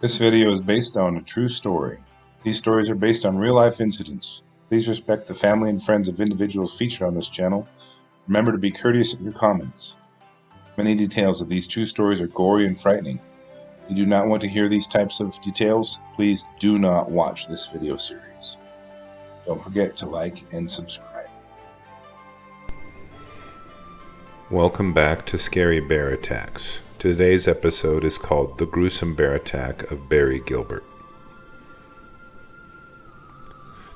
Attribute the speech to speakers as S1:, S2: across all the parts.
S1: This video is based on a true story. These stories are based on real-life incidents. Please respect the family and friends of individuals featured on this channel. Remember to be courteous in your comments. Many details of these true stories are gory and frightening. If you do not want to hear these types of details, please do not watch this video series. Don't forget to like and subscribe.
S2: Welcome back to Scary Bear Attacks. Today's episode is called The Gruesome Bear Attack of Barry Gilbert.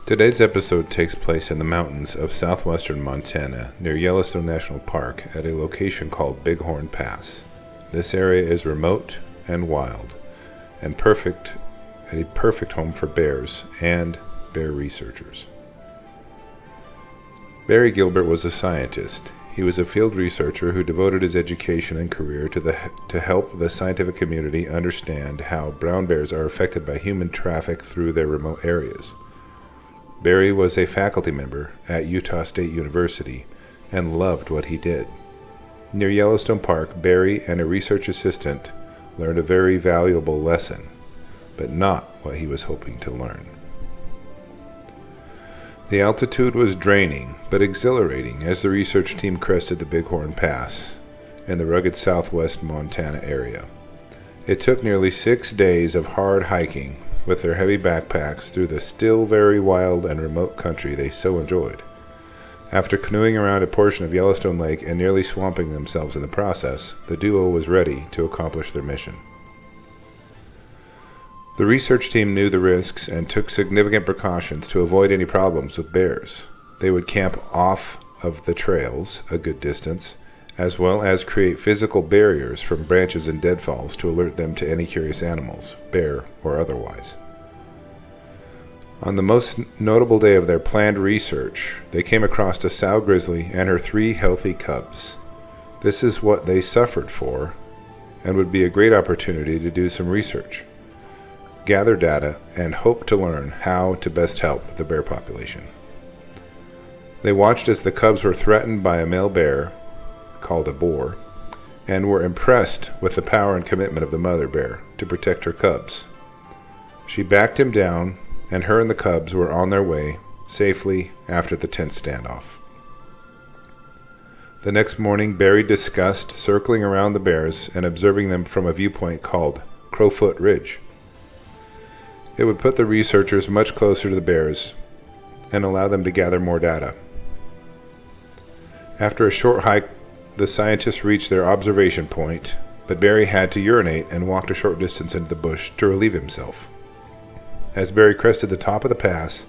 S2: Today's episode takes place in the mountains of southwestern Montana near Yellowstone National Park at a location called Bighorn Pass. This area is remote and wild and a perfect home for bears and bear researchers. Barry Gilbert was a scientist. He was a field researcher who devoted his education and career to help the scientific community understand how brown bears are affected by human traffic through their remote areas. Barry was a faculty member at Utah State University and loved what he did. Near Yellowstone Park, Barry and a research assistant learned a very valuable lesson, but not what he was hoping to learn. The altitude was draining, but exhilarating as the research team crested the Bighorn Pass in the rugged southwest Montana area. It took nearly 6 days of hard hiking with their heavy backpacks through the still very wild and remote country they so enjoyed. After canoeing around a portion of Yellowstone Lake and nearly swamping themselves in the process, the duo was ready to accomplish their mission. The research team knew the risks and took significant precautions to avoid any problems with bears. They would camp off of the trails a good distance, as well as create physical barriers from branches and deadfalls to alert them to any curious animals, bear or otherwise. On the most notable day of their planned research, they came across a sow grizzly and her 3 healthy cubs. This is what they suffered for, and would be a great opportunity to do some research, gather data, and hope to learn how to best help the bear population. They watched as the cubs were threatened by a male bear, called a boar, and were impressed with the power and commitment of the mother bear to protect her cubs. She backed him down, and her and the cubs were on their way safely after the tense standoff. The next morning, Barry discussed circling around the bears and observing them from a viewpoint called Crowfoot Ridge. It would put the researchers much closer to the bears and allow them to gather more data. After a short hike, the scientists reached their observation point, but Barry had to urinate and walked a short distance into the bush to relieve himself. As Barry crested the top of the pass,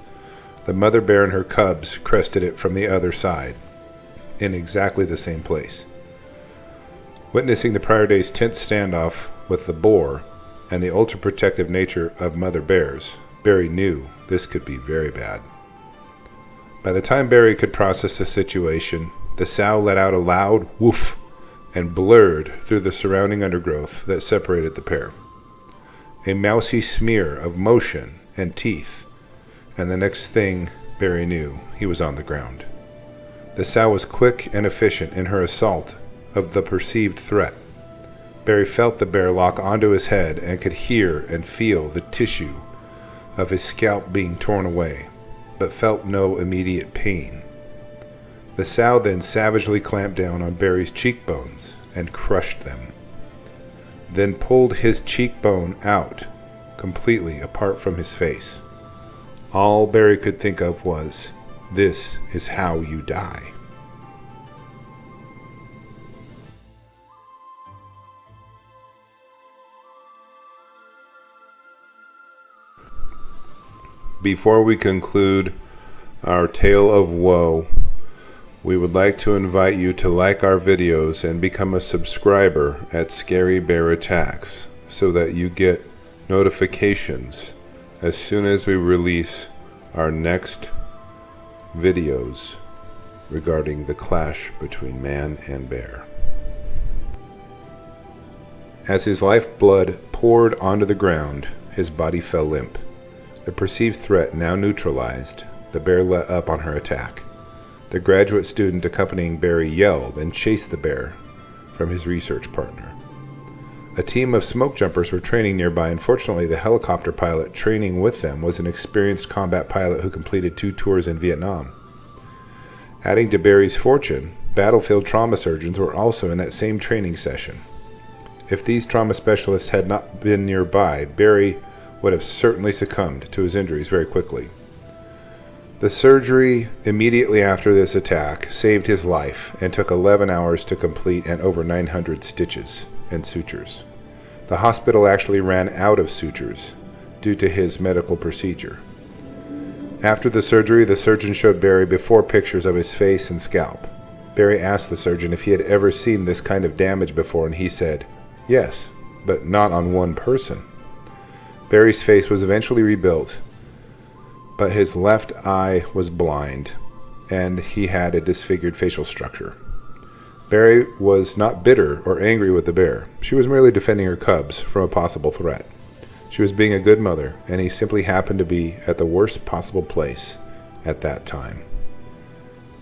S2: the mother bear and her cubs crested it from the other side, in exactly the same place. Witnessing the prior day's tense standoff with the boar and the ultra-protective nature of mother bears, Barry knew this could be very bad. By the time Barry could process the situation, the sow let out a loud woof and blurred through the surrounding undergrowth that separated the pair. A mousy smear of motion and teeth, and the next thing Barry knew, he was on the ground. The sow was quick and efficient in her assault of the perceived threat. Barry felt the bear lock onto his head and could hear and feel the tissue of his scalp being torn away, but felt no immediate pain. The sow then savagely clamped down on Barry's cheekbones and crushed them, then pulled his cheekbone out, completely apart from his face. All Barry could think of was, "This is how you die." Before we conclude our tale of woe, we would like to invite you to like our videos and become a subscriber at Scary Bear Attacks so that you get notifications as soon as we release our next videos regarding the clash between man and bear. As his lifeblood poured onto the ground, his body fell limp. The perceived threat now neutralized, the bear let up on her attack. The graduate student accompanying Barry yelled and chased the bear from his research partner. A team of smoke jumpers were training nearby. Unfortunately, the helicopter pilot training with them was an experienced combat pilot who completed 2 tours in Vietnam. Adding to Barry's fortune, battlefield trauma surgeons were also in that same training session. If these trauma specialists had not been nearby, Barry would have certainly succumbed to his injuries very quickly. The surgery immediately after this attack saved his life and took 11 hours to complete and over 900 stitches and sutures. The hospital actually ran out of sutures due to his medical procedure. After the surgery, the surgeon showed Barry before pictures of his face and scalp. Barry asked the surgeon if he had ever seen this kind of damage before, and he said, "Yes, but not on one person." Barry's face was eventually rebuilt, but his left eye was blind, and he had a disfigured facial structure. Barry was not bitter or angry with the bear. She was merely defending her cubs from a possible threat. She was being a good mother, and he simply happened to be at the worst possible place at that time.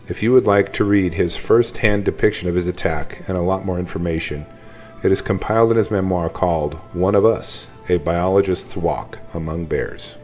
S2: If you would like to read his first-hand depiction of his attack and a lot more information, it is compiled in his memoir called One of Us, A Biologist's Walk Among Bears.